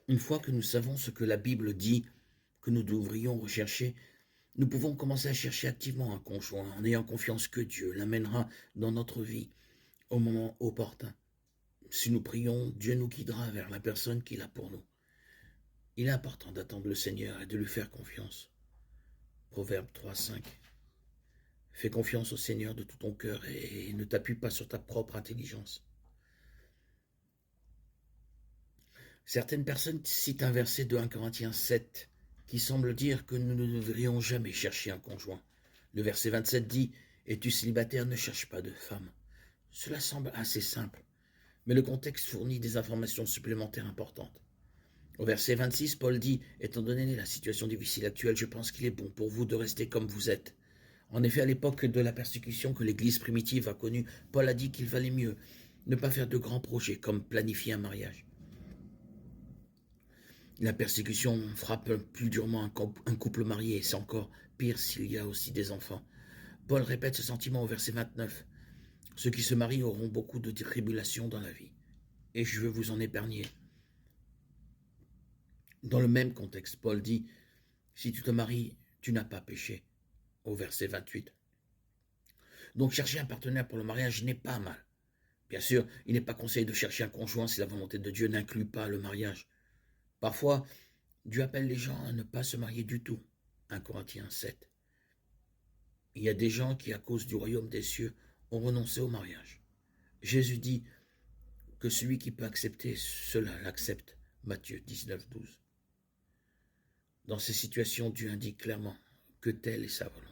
Une fois que nous savons ce que la Bible dit que nous devrions rechercher, nous pouvons commencer à chercher activement un conjoint en ayant confiance que Dieu l'amènera dans notre vie au moment opportun. Si nous prions, Dieu nous guidera vers la personne qu'il a pour nous. Il est important d'attendre le Seigneur et de lui faire confiance. Proverbe 3:5. Fais confiance au Seigneur de tout ton cœur et ne t'appuie pas sur ta propre intelligence. Certaines personnes citent un verset de 1 Corinthiens 7 qui semble dire que nous ne devrions jamais chercher un conjoint. Le verset 27 dit « Es-tu célibataire, ne cherche pas de femme ». Cela semble assez simple, mais le contexte fournit des informations supplémentaires importantes. Au verset 26, Paul dit « Étant donné la situation difficile actuelle, je pense qu'il est bon pour vous de rester comme vous êtes. » En effet, à l'époque de la persécution que l'Église primitive a connue, Paul a dit qu'il valait mieux ne pas faire de grands projets comme planifier un mariage. La persécution frappe plus durement un couple marié, et c'est encore pire s'il y a aussi des enfants. Paul répète ce sentiment au verset 29. Ceux qui se marient auront beaucoup de tribulations dans la vie, et je veux vous en épargner. Dans le même contexte, Paul dit, si tu te maries, tu n'as pas péché, au verset 28. Donc chercher un partenaire pour le mariage n'est pas mal. Bien sûr, il n'est pas conseillé de chercher un conjoint si la volonté de Dieu n'inclut pas le mariage. Parfois, Dieu appelle les gens à ne pas se marier du tout. 1 Corinthiens 7. Il y a des gens qui, à cause du royaume des cieux, ont renoncé au mariage. Jésus dit que celui qui peut accepter cela l'accepte. Matthieu 19, 12. Dans ces situations, Dieu indique clairement que telle est sa volonté.